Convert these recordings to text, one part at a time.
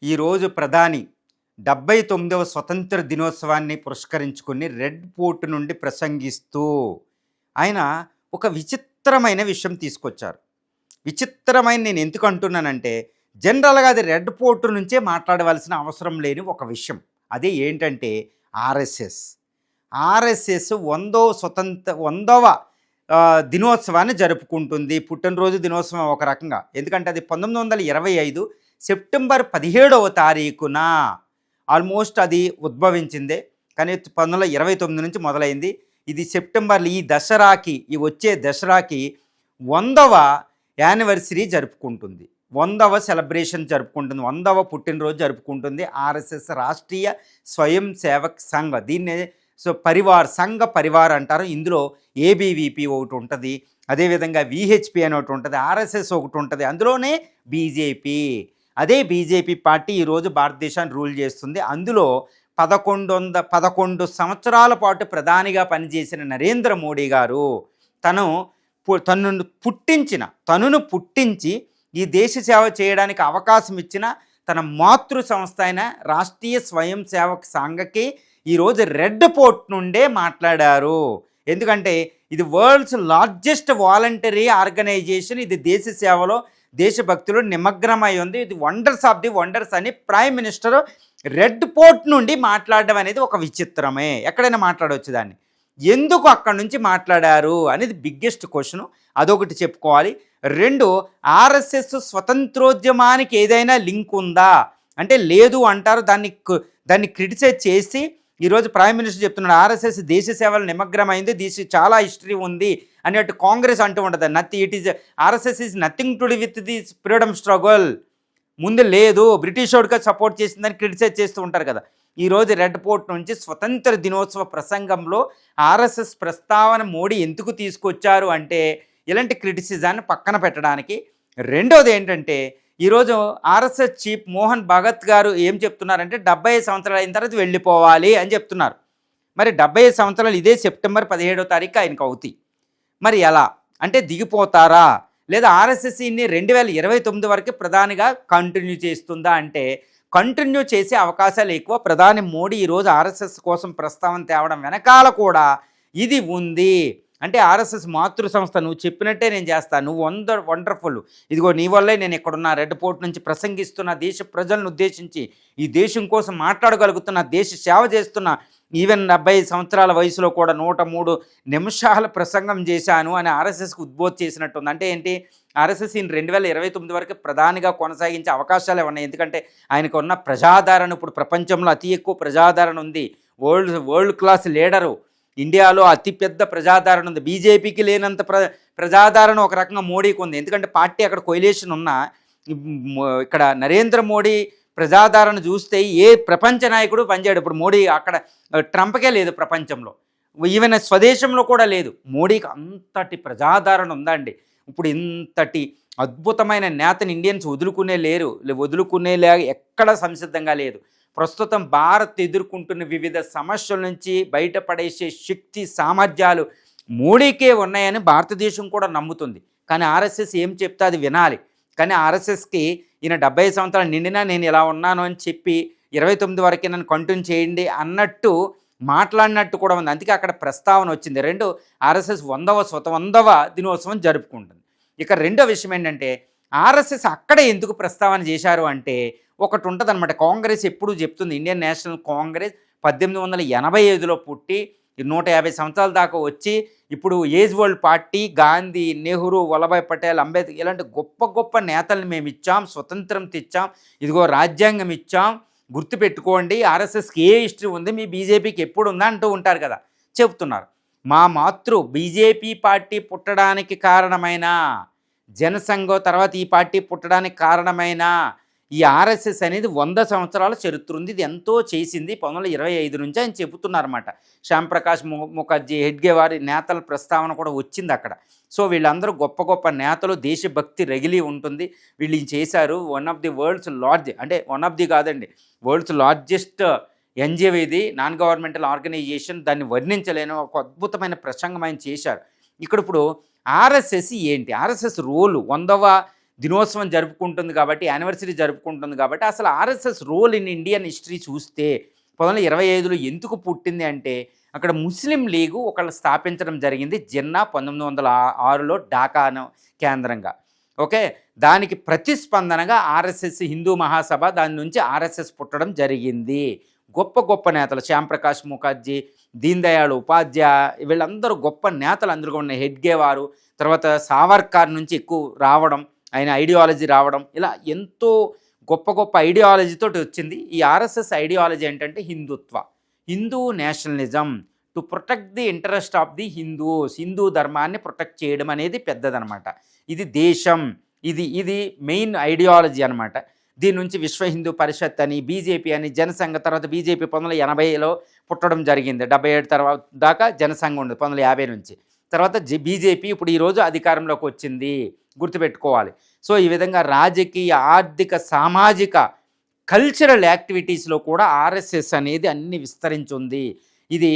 ఈరోజు ప్రధాని 79వ స్వతంత్ర దినోత్సవాన్ని పురస్కరించుకుని రెడ్ ఫోర్ట్ నుండి ప్రసంగిస్తూ ఆయన ఒక విచిత్రమైన విషయం తీసుకొచ్చారు. విచిత్రమైన నేను ఎందుకు అంటున్నానంటే, జనరల్‌గా అది రెడ్ ఫోర్ట్ నుంచే మాట్లాడవలసిన అవసరం లేని ఒక విషయం. అది ఏంటంటే ఆర్ఎస్ఎస్. ఆర్ఎస్ఎస్ 100వ దినోత్సవాన్ని జరుపుకుంటుంది. పుట్టినరోజు దినోత్సవం ఒక రకంగా. ఎందుకంటే అది 1925 సెప్టెంబర్ 17వ తారీఖున ఆల్మోస్ట్ అది ఉద్భవించిందే. కానీ 1929 నుంచి మొదలైంది. ఇది సెప్టెంబర్లో ఈ వచ్చే దసరాకి 100వ యానివర్సరీ జరుపుకుంటుంది. 100వ సెలబ్రేషన్ జరుపుకుంటుంది. 100వ పుట్టినరోజు జరుపుకుంటుంది ఆర్ఎస్ఎస్ రాష్ట్రీయ స్వయం సేవక్ సంఘ్. దీన్నే సంఘ పరివార్ అంటారు. ఇందులో ఏబీవీపీ ఒకటి ఉంటుంది, అదేవిధంగా విహెచ్పి అని ఒకటి ఉంటుంది, ఆర్ఎస్ఎస్ ఒకటి ఉంటుంది, అందులోనే బీజేపీ. అదే బీజేపీ పార్టీ ఈరోజు భారతదేశాన్ని రూల్ చేస్తుంది. అందులో 11 సంవత్సరాల పాటు ప్రధానిగా పనిచేసిన నరేంద్ర మోడీ గారు తనను పుట్టించి ఈ దేశ సేవ చేయడానికి అవకాశం ఇచ్చిన తన మాతృ సంస్థ అయిన రాష్ట్రీయ స్వయం సేవక్ సంఘకి ఈరోజు రెడ్ ఫోర్ట్ నుండే మాట్లాడారు. ఎందుకంటే ఇది వరల్డ్స్ లార్జెస్ట్ వాలంటరీ ఆర్గనైజేషన్. ఇది దేశ సేవలో దేశభక్తులు నిమగ్నమై ఉంది. ఇది వండర్స్ ఆఫ్ ది వండర్స్ అని ప్రైమ్ మినిస్టర్ రెడ్ ఫోర్ట్ నుండి మాట్లాడడం అనేది ఒక విచిత్రమే. ఎక్కడైనా మాట్లాడవచ్చు దాన్ని. ఎందుకు అక్కడి నుంచి మాట్లాడారు అనేది బిగ్గెస్ట్ క్వశ్చన్. అదొకటి చెప్పుకోవాలి. 2, ఆర్ఎస్ఎస్ స్వతంత్రోద్యమానికి ఏదైనా లింక్ ఉందా అంటే లేదు అంటారు. దాన్ని క్రిటిసైజ్ చేసి ఈరోజు ప్రైమ్ మినిస్టర్ చెప్తున్నాడు ఆర్ఎస్ఎస్ దేశ సేవలు నిమగ్నమైంది, చాలా హిస్టరీ ఉంది అనేట్టు కాంగ్రెస్ అంటూ ఉంటుంది. RSS is nothing to do with the freedom struggle. ముందు లేదు, బ్రిటిష్ వాడికి సపోర్ట్ చేసిందని క్రిటిసైజ్ చేస్తూ ఉంటారు కదా. ఈరోజు రెడ్ ఫోర్ట్ నుంచి స్వతంత్ర దినోత్సవ ప్రసంగంలో ఆర్ఎస్ఎస్ ప్రస్తావన మోడీ ఎందుకు తీసుకొచ్చారు అంటే ఇలాంటి క్రిటిసిజాన్ని పక్కన పెట్టడానికి. రెండోది ఏంటంటే ఈరోజు ఆర్ఎస్ఎస్ చీఫ్ మోహన్ భగత్ గారు ఏం చెప్తున్నారంటే 75 సంవత్సరాలు అయిన తర్వాత వెళ్ళిపోవాలి అని చెప్తున్నారు. మరి 75 సంవత్సరాలు ఇదే సెప్టెంబర్ 17వ తారీఖు ఆయనకు అవుతాయి. మరి ఎలా అంటే దిగిపోతారా లేదా ఆర్ఎస్ఎస్ ఇన్ని 2029 వరకు ప్రధానిగా కంటిన్యూ చేస్తుందా అంటే కంటిన్యూ చేసే అవకాశాలు ఎక్కువ. ప్రధాని మోడీ ఈరోజు ఆర్ఎస్ఎస్ కోసం ప్రస్తావన తేవడం వెనకాల కూడా ఇది ఉంది. అంటే ఆర్ఎస్ఎస్ మాతృ సంస్థ, నువ్వు చెప్పినట్టే నేను చేస్తాను, నువ్వు వండర్ఫుల్, ఇదిగో నీ వల్లే నేను ఇక్కడున్నా, రెడ్ ఫోర్ట్ నుంచి ప్రసంగిస్తున్న, దేశ ప్రజలను ఉద్దేశించి ఈ దేశం కోసం మాట్లాడగలుగుతున్నా, దేశ సేవ చేస్తున్నా, ఈవెన్ 75 సంవత్సరాల వయసులో కూడా 103 నిమిషాల ప్రసంగం చేశాను అని ఆర్ఎస్ఎస్కి ఉద్బోధ చేసినట్టుంది. అంటే ఏంటి, ఆర్ఎస్ఎస్ ఈ 2029 వరకు ప్రధానిగా కొనసాగించే అవకాశాలే ఉన్నాయి. ఎందుకంటే ఆయనకు ఉన్న ప్రజాదరణ ఇప్పుడు ప్రపంచంలో అతి ఎక్కువ ప్రజాదరణ ఉంది. వరల్డ్ క్లాస్ లీడరు, ఇండియాలో అతిపెద్ద ప్రజాదరణ ఉంది. బీజేపీకి లేనంత ప్రజాదరణ ఒక రకంగా మోడీకి ఉంది. ఎందుకంటే పార్టీ అక్కడ కొయిలేషన్ ఉన్నా ఇక్కడ నరేంద్ర మోడీ ప్రజాదరణ చూస్తే ఏ ప్రపంచ నాయకుడు పనిచేయడు. ఇప్పుడు మోడీ అక్కడ ట్రంప్కే లేదు ప్రపంచంలో, ఈవెన్ స్వదేశంలో కూడా లేదు. మోడీకి అంతటి ప్రజాదరణ ఉందండి. ఇప్పుడు ఇంతటి అద్భుతమైన నేతని ఇండియన్స్ వదులుకునేలా ఎక్కడ సంసిద్ధంగా లేదు. ప్రస్తుతం భారత్ ఎదుర్కొంటున్న వివిధ సమస్యల నుంచి బయటపడేసే శక్తి సామర్థ్యాలు మోడీకే ఉన్నాయని భారతదేశం కూడా నమ్ముతుంది. కానీ ఆర్ఎస్ఎస్ ఏం చెప్తే అది వినాలి. కానీ ఆర్ఎస్ఎస్కి ఈయన 70 సంవత్సరాలు నిండినా నేను ఇలా ఉన్నాను అని చెప్పి 29 వరకు నన్ను కంటిన్యూ చేయండి అన్నట్టు మాట్లాడినట్టు కూడా ఉంది. అందుకే అక్కడ ప్రస్తావన వచ్చింది. 2, ఆర్ఎస్ఎస్ 100వ దినోత్సవం జరుపుకుంటుంది. ఇక రెండో విషయం ఏంటంటే ఆర్ఎస్ఎస్ అక్కడే ఎందుకు ప్రస్తావన చేశారు అంటే ఒకటి ఉంటుంది అనమాట. కాంగ్రెస్ ఎప్పుడు చెప్తుంది, ఇండియన్ నేషనల్ కాంగ్రెస్ 1885లో పుట్టి 150 సంవత్సరాల దాకా వచ్చి ఇప్పుడు age world party, Gandhi, Nehru, Vallabhbhai Patel, Ambedkar ఇలాంటి గొప్ప గొప్ప నేతలను మేము ఇచ్చాం, స్వతంత్రం తెచ్చాం, ఇదిగో రాజ్యాంగం ఇచ్చాం, గుర్తుపెట్టుకోండి, ఆర్ఎస్ఎస్కి ఏ హిస్టరీ ఉంది, మీ బీజేపీకి ఎప్పుడు ఉందా అంటూ ఉంటారు కదా. చెప్తున్నారు మా బీజేపీ పార్టీ పుట్టడానికి కారణమైన జనసంఘం, తర్వాత ఈ పార్టీ పుట్టడానికి కారణమైన ఈ ఆర్ఎస్ఎస్ అనేది 100 సంవత్సరాల చరిత్ర ఉంది. ఇది ఎంతో చేసింది 1925 నుంచి ఆయన చెబుతున్నారన్నమాట. శ్యాంప్రకాష్ ముఖర్జీ, హెడ్గే వారి నేతల ప్రస్తావన కూడా వచ్చింది అక్కడ. సో వీళ్ళందరూ గొప్ప గొప్ప నేతలు, దేశభక్తి రగిలి ఉంటుంది. వీళ్ళు చేశారు. వన్ ఆఫ్ ది కాదండి, వరల్డ్స్ లార్జెస్ట్ ఎన్జిఓ ఇది, నాన్ గవర్నమెంటల్ ఆర్గనైజేషన్. దాన్ని వర్ణించలేని ఒక అద్భుతమైన ప్రసంగం ఆయన చేశారు. ఇప్పుడు ఆర్ఎస్ఎస్ ఏంటి, ఆర్ఎస్ఎస్ రోలు 100వ దినోత్సవం జరుపుకుంటుంది కాబట్టి, యానివర్సరీ జరుపుకుంటుంది కాబట్టి, అసలు RSS role in Indian history చూస్తే 1925లో ఎందుకు పుట్టింది అంటే, అక్కడ ముస్లిం లీగు ఒకళ్ళు స్థాపించడం జరిగింది. జిన్నా 1906లో ఢాకాను కేంద్రంగా. ఓకే. దానికి ప్రతిస్పందనగా ఆర్ఎస్ఎస్ హిందూ మహాసభ, దాని నుంచి ఆర్ఎస్ఎస్ పుట్టడం జరిగింది. గొప్ప గొప్ప నేతలు శ్యాంప్రకాష్ ముఖర్జీ, దీన్ దయాళ్ ఉపాధ్యాయ, వీళ్ళందరూ గొప్ప నేతలు అందులో ఉన్న హెడ్గే వారు, తర్వాత సావర్కర్ నుంచి ఎక్కువ రావడం, ఆయన ఐడియాలజీ రావడం, ఇలా ఎంతో గొప్ప గొప్ప ఐడియాలజీతో వచ్చింది. ఈ ఆర్ఎస్ఎస్ ఐడియాలజీ ఏంటంటే Hindutva, Hindu nationalism, to protect the interest of the Hindus, Hindu ధర్మాన్ని ప్రొటెక్ట్ చేయడం అనేది పెద్దదనమాట. ఇది దేశం, ఇది మెయిన్ ఐడియాలజీ అనమాట. దీని నుంచి విశ్వ హిందూ పరిషత్ అని, బీజేపీ అని, జనసంఘ, తర్వాత బీజేపీ 1980లో పుట్టడం జరిగింది. 77 తర్వాత దాకా జనసంఘం ఉండదు 1950 నుంచి. తర్వాత బీజేపీ ఇప్పుడు ఈరోజు అధికారంలోకి వచ్చింది, గుర్తుపెట్టుకోవాలి. సో ఈ విధంగా రాజకీయ, ఆర్థిక, సామాజిక, కల్చరల్ యాక్టివిటీస్లో కూడా ఆర్ఎస్ఎస్ అనేది అన్ని విస్తరించింది. ఇది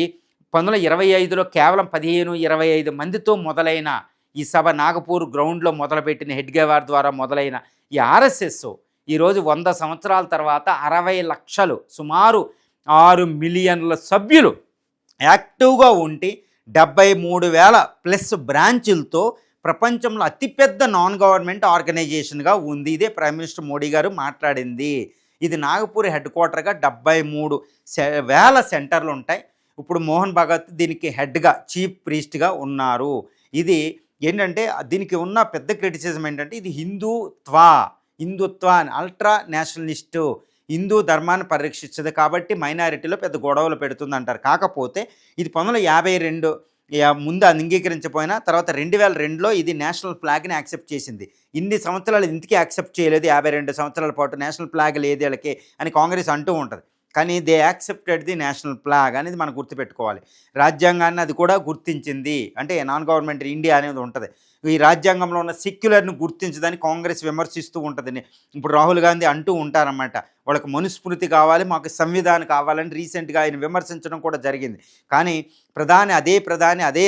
1925లో కేవలం 15-25 మందితో మొదలైన ఈ సభ నాగపూర్ గ్రౌండ్లో మొదలుపెట్టిన హెడ్గేవార్ ద్వారా మొదలైన ఈ ఆర్ఎస్ఎస్ ఈరోజు 100 సంవత్సరాల తర్వాత 60 లక్షలు, సుమారు 6 మిలియన్ల సభ్యులు యాక్టివ్గా ఉండి 73,000+ బ్రాంచులతో ప్రపంచంలో అతిపెద్ద నాన్ గవర్నమెంట్ ఆర్గనైజేషన్గా ఉంది. ఇదే ప్రైమ్ మినిస్టర్ మోడీ గారు మాట్లాడింది. ఇది నాగపూర్ హెడ్ క్వార్టర్గా 73,000 సెంటర్లు ఉంటాయి. ఇప్పుడు మోహన్ భగత్ దీనికి హెడ్గా, చీఫ్ ప్రీస్ట్గా ఉన్నారు. ఇది ఏంటంటే దీనికి ఉన్న పెద్ద క్రిటిసిజం ఏంటంటే ఇది హిందుత్వ అల్ట్రా నేషనలిస్టు, హిందూ ధర్మాన్ని పరిరక్షించదు కాబట్టి మైనారిటీలో పెద్ద గొడవలు పెడుతుంది అంటారు. కాకపోతే ఇది 1952 ముందు అంగీకరించకపోయినా తర్వాత 2002లో ఇది నేషనల్ ఫ్లాగ్ని యాక్సెప్ట్ చేసింది. ఇన్ని సంవత్సరాలు ఇంటికి యాక్సెప్ట్ చేయలేదు, 52 సంవత్సరాల పాటు నేషనల్ ఫ్లాగ్ లేదు వీళ్ళకి అని కాంగ్రెస్ అంటూ ఉంటుంది. కానీ they accepted the national flag అనేది మనం గుర్తుపెట్టుకోవాలి. రాజ్యాంగాన్ని అది కూడా గుర్తించింది. అంటే నాన్ గవర్నమెంట్ ఇండియా అనేది ఉంటుంది. ఈ రాజ్యాంగంలో ఉన్న సెక్యులర్ను గుర్తించదని కాంగ్రెస్ విమర్శిస్తూ ఉంటుంది. ఇప్పుడు రాహుల్ గాంధీ అంటూ ఉంటారన్నమాట, వాళ్ళకి మనుస్మృతి కావాలి, మాకు సంవిధానం కావాలని రీసెంట్గా ఆయన విమర్శించడం కూడా జరిగింది. కానీ అదే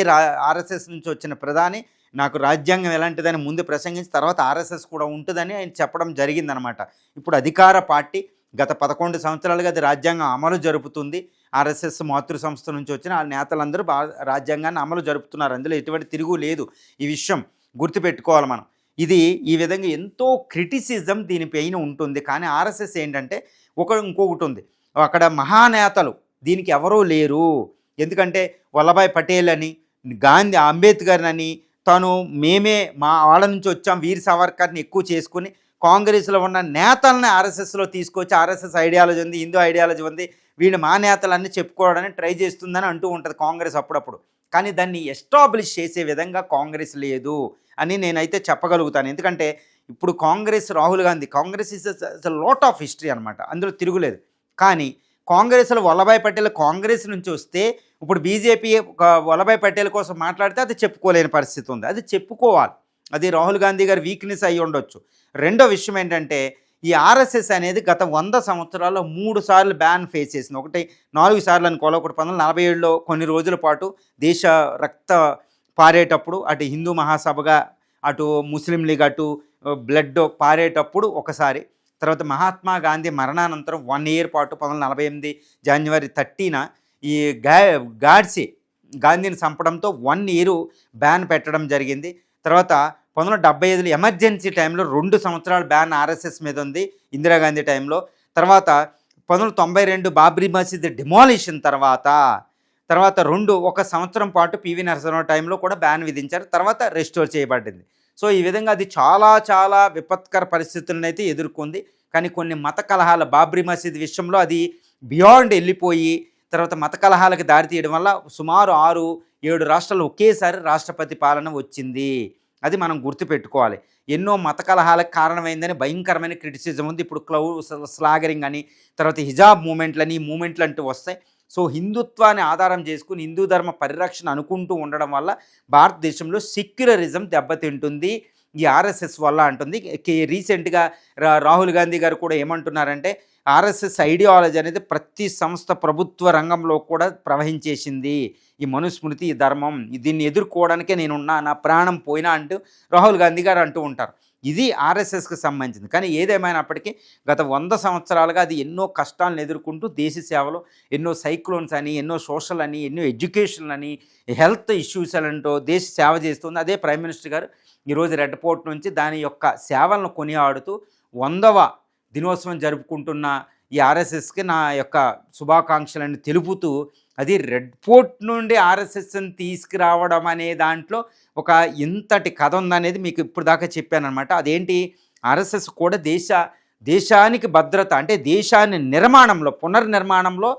ఆర్ఎస్ఎస్ నుంచి వచ్చిన ప్రధాని నాకు రాజ్యాంగం ఎలాంటిదని ముందు ప్రసంగించి తర్వాత ఆర్ఎస్ఎస్ కూడా ఉంటుందని ఆయన చెప్పడం జరిగిందనమాట. ఇప్పుడు అధికార పార్టీ గత 11 సంవత్సరాలుగా అది రాజ్యాంగం అమలు జరుపుతుంది. ఆర్ఎస్ఎస్ మాతృ సంస్థ నుంచి వచ్చిన ఆ నేతలందరూ రాజ్యాంగాన్ని అమలు జరుపుతున్నారు. అందులో ఎటువంటి తిరుగు లేదు. ఈ విషయం గుర్తుపెట్టుకోవాలి మనం. ఇది ఈ విధంగా ఎంతో క్రిటిసిజం దీనిపైన ఉంటుంది. కానీ ఆర్ఎస్ఎస్ ఏంటంటే ఇంకొకటి ఉంది, అక్కడ మహానేతలు దీనికి ఎవరూ లేరు. ఎందుకంటే వల్లభాయ్ పటేల్ అని, గాంధీ, అంబేద్కర్ అని, మేమే మా వాళ్ళ నుంచి వచ్చాం, వీర్ సావర్కర్ని ఎక్కువ చేసుకుని కాంగ్రెస్లో ఉన్న నేతల్ని ఆర్ఎస్ఎస్లో తీసుకొచ్చి ఆర్ఎస్ఎస్ ఐడియాలజీ ఉంది, హిందూ ఐడియాలజీ ఉంది, వీళ్ళు మా నేతలన్నీ చెప్పుకోవడానికి ట్రై చేస్తుందని అంటూ ఉంటుంది కాంగ్రెస్ అప్పుడప్పుడు. కానీ దాన్ని ఎస్టాబ్లిష్ చేసే విధంగా కాంగ్రెస్ లేదు అని నేనైతే చెప్పగలుగుతాను. ఎందుకంటే ఇప్పుడు Congress, Rahul Gandhi, Congress is lot of history అనమాట, అందులో తిరుగులేదు. కానీ కాంగ్రెస్లో వల్లభాయ్ పటేల్ కాంగ్రెస్ నుంచి వస్తే ఇప్పుడు బీజేపీ వల్లభాయ్ పటేల్ కోసం మాట్లాడితే అది చెప్పుకోలేని పరిస్థితి ఉంది. అది చెప్పుకోవాలి, అది రాహుల్ గాంధీ గారి వీక్నెస్ అయ్యి ఉండొచ్చు. రెండో విషయం ఏంటంటే ఈ ఆర్ఎస్ఎస్ అనేది గత 100 సంవత్సరాల్లో 3 సార్లు బ్యాన్ ఫేస్ చేసింది. 4 సార్లు అనుకోవాలి. ఒకటి 1947లో కొన్ని రోజుల పాటు దేశ రక్త పారేటప్పుడు, అటు హిందూ మహాసభగా, అటు ముస్లిం లీగ్, అటు బ్లడ్ పారేటప్పుడు ఒకసారి. తర్వాత మహాత్మా గాంధీ మరణానంతరం 1 ఇయర్ పాటు 1948 జనవరి 30న ఈ గాడ్సే గాంధీని చంపడంతో 1 ఇయర్ బ్యాన్ పెట్టడం జరిగింది. తర్వాత 1975లో ఎమర్జెన్సీ టైంలో 2 సంవత్సరాలు బ్యాన్ ఆర్ఎస్ఎస్ మీద ఉంది ఇందిరాగాంధీ టైంలో. తర్వాత 1992 బాబ్రీ మసీద్ డిమాలిషన్ తర్వాత 1 సంవత్సరం పాటు పివి నరసింహరావు టైంలో కూడా బ్యాన్ విధించారు. తర్వాత రెస్టోర్ చేయబడింది. సో ఈ విధంగా అది చాలా విపత్కర పరిస్థితులను అయితే ఎదుర్కొంది. కానీ కొన్ని మత కలహాల, బాబ్రీ మసీద్ విషయంలో అది బియాండ్ వెళ్ళిపోయి తర్వాత మత కలహాలకు దారితీయడం వల్ల సుమారు 6-7 రాష్ట్రాలు ఒకేసారి రాష్ట్రపతి పాలన వచ్చింది. అది మనం గుర్తుపెట్టుకోవాలి. ఎన్నో మత కలహాలకు కారణమైందని భయంకరమైన క్రిటిసిజం ఉంది. ఇప్పుడు స్లాగరింగ్ అని, తర్వాత హిజాబ్ మూమెంట్లని, ఈ మూమెంట్లు అంటూ వస్తాయి. సో హిందుత్వాన్ని ఆధారం చేసుకుని హిందూ ధర్మ పరిరక్షణ అనుకుంటూ ఉండడం వల్ల భారతదేశంలో సెక్యులరిజం దెబ్బతింటుంది ఈ ఆర్ఎస్ఎస్ వల్ల అంటుంది. రీసెంట్గా రాహుల్ గాంధీ గారు కూడా ఏమంటున్నారంటే ఆర్ఎస్ఎస్ ఐడియాలజీ అనేది ప్రతి సంస్థ, ప్రభుత్వ రంగంలో కూడా ప్రవహించేసింది. ఈ మనుస్మృతి, ఈ ధర్మం, దీన్ని ఎదుర్కోవడానికే నేనున్నా, నా ప్రాణం పోయినా అంటూ రాహుల్ గాంధీ గారు అంటూ ఉంటారు. ఇది ఆర్ఎస్ఎస్కి సంబంధించింది. కానీ ఏదేమైనప్పటికీ గత 100 సంవత్సరాలుగా అది ఎన్నో కష్టాలను ఎదుర్కొంటూ దేశ సేవలో ఎన్నో సైక్లోన్స్ అని, ఎన్నో సోషల్ అని, ఎన్నో ఎడ్యుకేషన్ అని, హెల్త్ ఇష్యూస్ అంటూ దేశ సేవ చేస్తుంది. అదే ప్రైమ్ మినిస్టర్ గారు ఈరోజు రెడ్ ఫోర్ట్ నుంచి దాని యొక్క సేవలను కొనియాడుతూ 100వ దినోత్సవం జరుపుకుంటున్న ఈ ఆర్ఎస్ఎస్కి నా యొక్క శుభాకాంక్షలను తెలుపుతూ, అది రెడ్ ఫోర్ట్ నుండి ఆర్ఎస్ఎస్ని తీసుకురావడం అనే దాంట్లో ఒక ఇంతటి కథ ఉందనేది మీకు ఇప్పుడు దాకా చెప్పానమాట. అదేంటి, ఆర్ఎస్ఎస్ కూడా దేశానికి భద్రత అంటే దేశాన్ని పునర్నిర్మాణంలో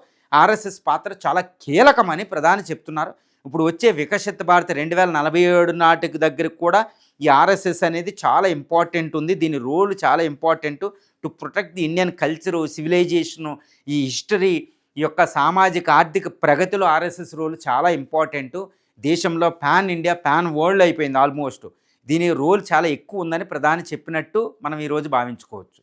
ఆర్ఎస్ఎస్ పాత్ర చాలా కీలకమని ప్రధాని చెప్తున్నారు. ఇప్పుడు వచ్చే వికసిత భారత్ 2047 నాటికి దగ్గరికి కూడా ఈ ఆర్ఎస్ఎస్ అనేది చాలా ఇంపార్టెంట్ ఉంది. దీని రోల్ చాలా important to protect the Indian culture, civilisation, ఈ హిస్టరీ, ఈ యొక్క సామాజిక ఆర్థిక ప్రగతిలో ఆర్ఎస్ఎస్ రోల్ చాలా ఇంపార్టెంటు. దేశంలో పాన్ ఇండియా, పాన్ వరల్డ్ అయిపోయింది ఆల్మోస్ట్. దీని రోల్ చాలా ఎక్కువ ఉందని ప్రధాని చెప్పినట్టు మనం ఈరోజు భావించుకోవచ్చు.